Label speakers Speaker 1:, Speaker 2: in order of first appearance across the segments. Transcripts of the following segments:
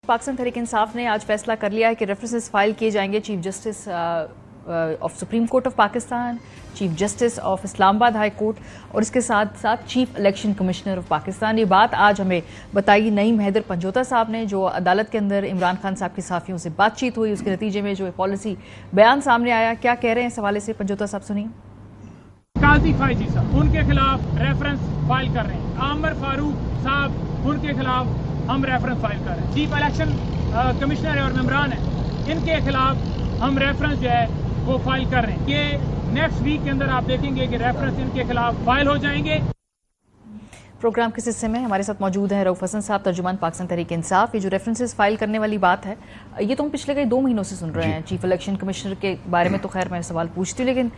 Speaker 1: पाकिस्तान तहरीक इंसाफ ने आज फैसला कर लिया है कि रेफरेंसेस फाइल किए जाएंगे chief justice of supreme court of Pakistan, chief justice of Islamabad high court और इसके साथ साथ chief election commissioner of Pakistan. ये बात आज हमें बताई नईम हैदर पंजोता साहब ने, जो अदालत के अंदर इमरान खान साहब के साफियों से बातचीत हुई, उसके नतीजे में जो पॉलिसी बयान सामने आया। क्या कह रहे हैं इस हवाले से, पंजोता साहब सुनिए।
Speaker 2: काजी फैजी साहब उनके खिलाफ रेफरेंस फाइल कर रहे हैं, आमिर फारूक साहब उनके खिलाफ हम रेफरेंस फाइल कर रहे हैं, चीफ इलेक्शन कमिश्नर और मेम्बरान है इनके खिलाफ हम रेफरेंस जो है वो फाइल कर रहे हैं। ये नेक्स्ट वीक के अंदर आप देखेंगे कि रेफरेंस इनके खिलाफ फाइल हो जाएंगे।
Speaker 1: प्रोग्राम के हिस्से में हमारे साथ मौजूद हैं रऊफ हसन साहब, तर्जुमान पाकिस्तान तहरीक इंसाफ। ये जो रेफरेंसेस फाइल करने वाली बात है, ये तो हम पिछले कई 2 महीनों से सुन रहे हैं। चीफ इलेक्शन कमिश्नर के बारे में तो खैर मैं सवाल पूछती हूँ, लेकिन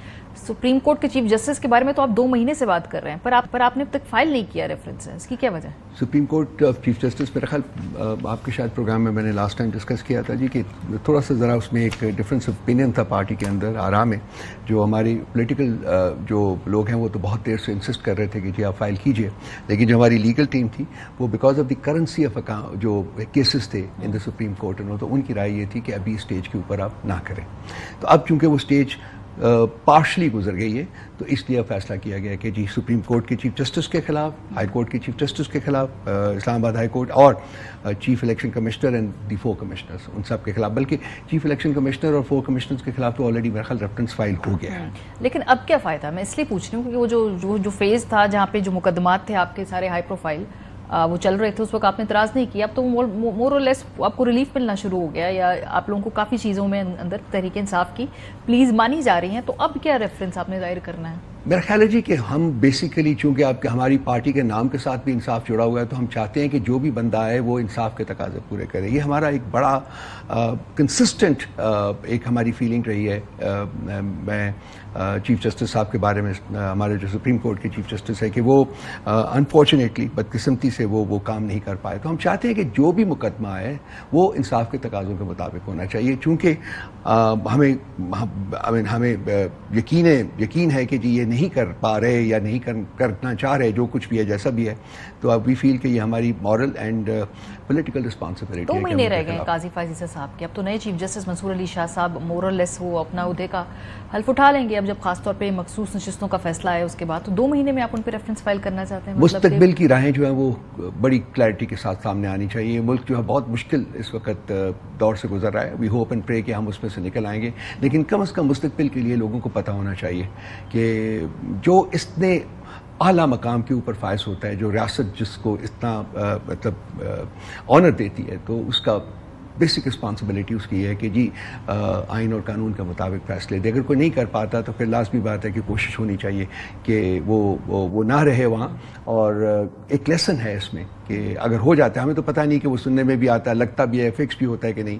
Speaker 1: सुप्रीम कोर्ट के चीफ जस्टिस के बारे में तो आप 2 महीने से बात कर रहे हैं, पर आपने अब तक फाइल नहीं किया रेफरेंसेस, इसकी क्या वजह?
Speaker 3: सुप्रीम कोर्ट चीफ जस्टिस मेरा ख्याल आपके शायद प्रोग्राम में मैंने लास्ट टाइम डिस्कस किया था जी, कि थोड़ा सा ज़रा उसमें एक डिफरेंस ऑफ ओपिनियन था पार्टी के अंदर आराम है। जो हमारी पोलिटिकल जो लोग हैं वो तो बहुत देर से इंसिस्ट कर रहे थे कि जी आप फाइल कीजिए, लेकिन जो हमारी लीगल टीम थी वो because of the currency of जो केसेस थे इन द सुप्रीम कोर्ट, तो उनकी राय ये थी कि अभी स्टेज के ऊपर आप ना करें। तो अब चूंकि वो स्टेज पार्शली गुजर गई है, तो इसलिए फैसला किया गया कि जी सुप्रीम कोर्ट के चीफ जस्टिस के खिलाफ, हाई कोर्ट के चीफ जस्टिस के खिलाफ, इस्लामाबाद हाई कोर्ट और chief election commissioner and the 4 commissioners, उन सब के खिलाफ, बल्कि चीफ इलेक्शन कमिश्नर और 4 कमिश्नर्स के खिलाफ तो ऑलरेडी मेरा ख्याल रेफरेंस फाइल हो गया है।
Speaker 1: लेकिन अब क्या फ़ायदा, मैं इसलिए पूछ रही हूँ क्योंकि वो जो फेज़ था जहाँ पे जो मुकदमात थे आपके सारे हाई प्रोफाइल वो चल रहे थे, उस वक्त आपने इतराज़ नहीं किया। अब तो मोर और लेस आपको रिलीफ मिलना शुरू हो गया, या आप लोगों को काफ़ी चीज़ों में अंदर तहरीक इंसाफ की प्लीज़ मानी जा रही हैं, तो अब क्या रेफरेंस आपने जाहिर करना है?
Speaker 3: मेरा ख्याल है जी कि हम बेसिकली चूंकि आपके हमारी पार्टी के नाम के साथ भी इंसाफ जुड़ा हुआ है, तो हम चाहते हैं कि जो भी बंदा आए वो इंसाफ के तकाजे पूरे करे। ये हमारा एक बड़ा कंसिस्टेंट एक हमारी फीलिंग रही है। मैं चीफ जस्टिस साहब के बारे में, हमारे जो सुप्रीम कोर्ट के चीफ जस्टिस है, कि वो अनफॉर्चुनेटली बदकिस्मती से वो काम नहीं कर पाए। तो हम चाहते हैं कि जो भी मुकदमा है वो इंसाफ के तकाज़ों के मुताबिक होना चाहिए, चूँकि हमें यकीन है कि जी ये नहीं कर पा रहे या नहीं करना चाह रहे, जो कुछ भी है जैसा भी है, तो अब वी फील कि ये हमारी मॉरल एंड पॉलिटिकल रिस्पॉन्सिबिलिटी है।
Speaker 1: 2 महीने रह गए काजी फैजी साहब के, अब तो नए चीफ जस्टिस मंसूर अली शाह साहब मोरल लेस वो अपना उहदे का हल्फ उठा लेंगे। अब जब खासतौर पे मखसूस नशिस्तों का फैसला है उसके बाद, तो 2 महीने में आप उन पर रेफरेंस फाइल करना चाहते हैं?
Speaker 3: मुस्तकबिल की राहें जो है वो बड़ी क्लैरिटी के साथ सामने आनी चाहिए। मुल्क जो है बहुत मुश्किल इस वक्त दौर से गुजर रहा है। वी होप एंड प्रे कि हम उसमें से निकल आएंगे, लेकिन कम से कम मुस्तकबिल के लिए लोगों को पता होना चाहिए कि जो इतने आला मकाम के ऊपर फायज होता है, जो रियासत जिसको इतना मतलब ऑनर देती है, तो उसका बेसिक रिस्पॉन्सिबिलिटी उसकी है कि जी आइन और कानून के मुताबिक फैसले दे। अगर कोई नहीं कर पाता तो फिर लाजमी बात है कि कोशिश होनी चाहिए कि वो ना रहे वहाँ। और एक लेसन है इसमें कि अगर हो जाता है, हमें तो पता नहीं कि वो सुनने में भी आता है, लगता भी है, फिक्स भी होता है कि नहीं,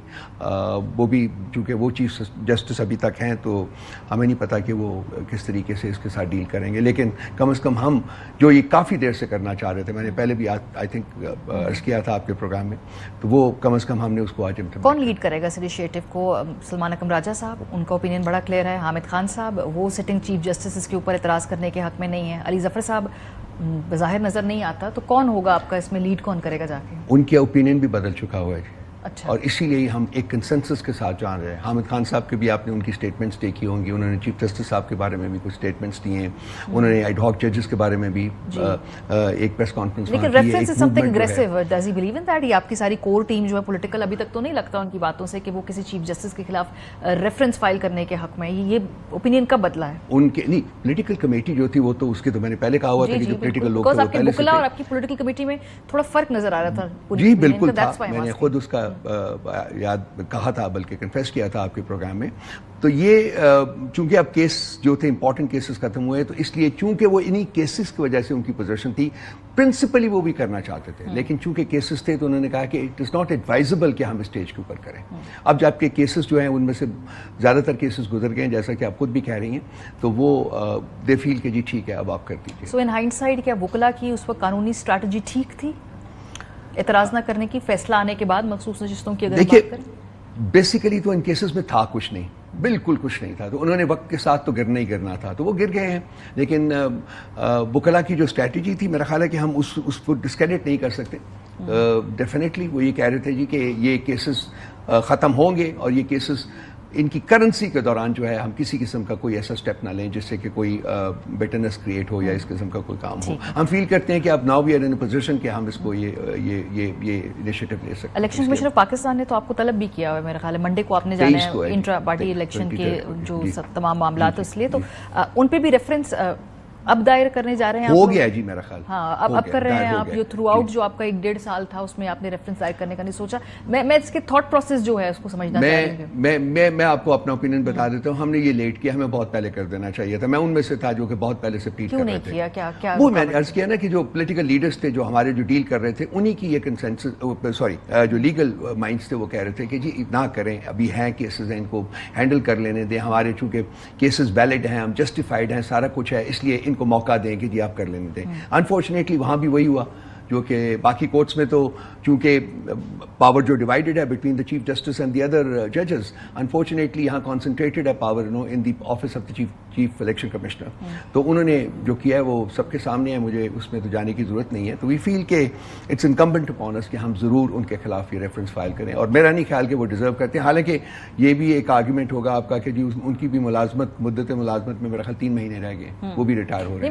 Speaker 3: वो भी चूँकि वो चीफ जस्टिस अभी तक हैं, तो हमें नहीं पता कि वो किस तरीके से इसके साथ डील करेंगे। लेकिन कम से कम हम जो ये काफ़ी देर से करना चाह रहे थे, मैंने पहले भी आई थिंक अर्ज किया था आपके प्रोग्राम में, तो वो कम से कम हमने उसको आज इम्प्लीमेंट।
Speaker 1: कौन लीड करेगा इस इनिशिएटिव को? सलमान अकरम राजा साहब, उनका ओपिनियन बड़ा क्लियर है। हामिद खान साहब, वो सिटिंग चीफ जस्टिस इसके ऊपर एतराज़ करने के हक में नहीं है। अली जफर साहब बज़ाहिर नज़र नहीं आता, तो कौन होगा आपका इसमें लीड, कौन करेगा जाके?
Speaker 3: उनके ओपिनियन भी बदल चुका हुआ है।
Speaker 1: अच्छा।
Speaker 3: और इसीलिए हम एक कंसेंसस के साथ जान रहे हैं। हामिद खान साहब के भी आपने उनकी स्टेटमेंट्स देखी होंगी, उन्होंने चीफ जस्टिस साहब के बारे में भी कुछ स्टेटमेंट्स दिए हैं, उन्होंने एड हॉक जजेस के बारे में भी एक प्रेस कॉन्फ्रेंस।
Speaker 1: लेकिन reference is something aggressive, does he believe in that? ये आपकी सारी कोर टीम जो है पॉलिटिकल, अभी तक तो नहीं लगता उनकी बातों से कि वो किसी चीफ जस्टिस के खिलाफ रेफरेंस फाइल करने के हक में। ये ओपिनियन कब बदला है उनके?
Speaker 3: नहीं, पोलिटिकल कमेटी जो थी वो तो उसके तो मैंने पहले कहा हुआ था कि जो पोलिटिकल लोग थे,
Speaker 1: आपकी बुकला और आपकी पॉलिटिकल कमेटी में थोड़ा फर्क नजर आ रहा था।
Speaker 3: जी बिल्कुल था, मैंने खुद उसका याद कहा था, बल्कि कन्फेस किया था आपके प्रोग्राम में। तो ये चूंकि अब केस जो थे इंपॉर्टेंट केसेस खत्म हुए, तो इसलिए चूंकि वो इन्हीं केसेस की वजह से उनकी पोजीशन थी, प्रिंसिपली वो भी करना चाहते थे, लेकिन चूंकि केसेस थे तो उन्होंने कहा कि इट इज़ नॉट एडवाइजेबल कि हम स्टेज के ऊपर करें। अब जबकि केसेस जो हैं उनमें से ज़्यादातर केसेस गुजर गए हैं, जैसा कि आप खुद भी कह रही हैं, तो वो दे फील कि जी ठीक है अब आप कर दीजिए।
Speaker 1: सो इन हाइंडसाइड क्या वुकला की उस वक्त कानूनी स्ट्रैटेजी ठीक थी, एतराज़ न करने की, फैसला आने के बाद मखसूस नशिस्तों की? अगर
Speaker 3: देखिए बेसिकली तो इन केसेस में था कुछ नहीं, बिल्कुल कुछ नहीं था, तो उन्होंने वक्त के साथ तो गिरना ही गिरना था, तो वो गिर गए हैं। लेकिन वुकला की जो स्ट्रैटेजी थी, मेरा ख्याल है कि हम उसको डिस्क्रेडिट नहीं कर सकते। डेफिनेटली وہ یہ کہہ رہے تھے جی کہ یہ کیسز ختم ہوں گے اور یہ کیسز ان کی کرنسی کے دوران جو ہے ہم کسی قسم کا کوئی ایسا سٹیپ نہ لیں جس سے کہ کوئی بیٹرنس کریٹ ہو یا اس قسم کا کوئی کام ہو. ہم فیل کرتے ہیں کہ اب now we are in position کہ ہم اس کو یہ انیشیٹو لے سکتے ہیں.
Speaker 1: الیکشن کمیشن آف پاکستان نے تو آپ کو طلب بھی کیا ہوا ہے میرا خیال ہے منڈے کو آپ نے جانا ہے انٹرا پارٹی الیکشن کے جو تمام معاملات اس لیے تو ان پہ بھی ریفرنس اب دائر کرنے جا رہے ہیں.
Speaker 3: ہو گیا جی میرا خیال.
Speaker 1: ہاں اب کر رہے ہیں آپ. جو تھرو آؤٹ جو آپ کا 1.5 سال تھا اس میں آپ نے ریفرنس دائر کرنے کا نہیں سوچا. میں اس کے تھاٹ پروسیس جو ہے اس کو سمجھنا چاہ رہی ہوں.
Speaker 3: میں آپ کو اپنا اوپینین بتا دیتا ہوں. ہم نے یہ لیٹ کیا, ہمیں بہت پہلے کر دینا چاہیے تھا. میں ان میں سے تھا جو کہ بہت پہلے سے اپیل کر رہے تھے.
Speaker 1: کیوں نہیں کیا
Speaker 3: وہ میں نے عرض کیا نا کہ جو پولیٹیکل لیڈرز تھے جو ہمارے جو ڈیل کر رہے تھے انہی کی یہ کنسنسس جو لیگل مائنڈس تھے وہ کہہ رہے تھے کہ جی نہ کریں, ابھی ہیں کیسز ہیں ان کو ہینڈل کر لینے دیں. ہمارے چونکہ کیسز ویلڈ ہیں, ہم جسٹیفائڈ ہیں, سارا کچھ ہے, اس لیے ان کو موقع دیں کہ جی آپ کر لینے دیں. انفارچونیٹلی وہاں بھی وہی ہوا جو کہ باقی کورٹس میں تو چونکہ پاور جو ڈیوائڈیڈ ہے between the chief justice and the other ججز, انفارچونیٹلی یہاں کانسنٹریٹڈ ہے power in the office of the chief election commissioner. تو انہوں نے جو کیا ہے وہ سب کے سامنے ہے, مجھے اس میں تو جانے کی ضرورت نہیں ہے. تو وی فیل کہ اٹس انکمبنٹ اپون اس کہ ہم ضرور ان کے خلاف یہ ریفرنس فائل کریں. اور میرا نہیں خیال کہ وہ ڈیزرو کرتے ہیں. حالانکہ یہ بھی ایک آرگیومنٹ ہوگا آپ کا کہ جی ان کی بھی مدت ملازمت میں میرا خیال 3 مہینے رہ گئے, وہ بھی ریٹائر ہو رہے ہیں.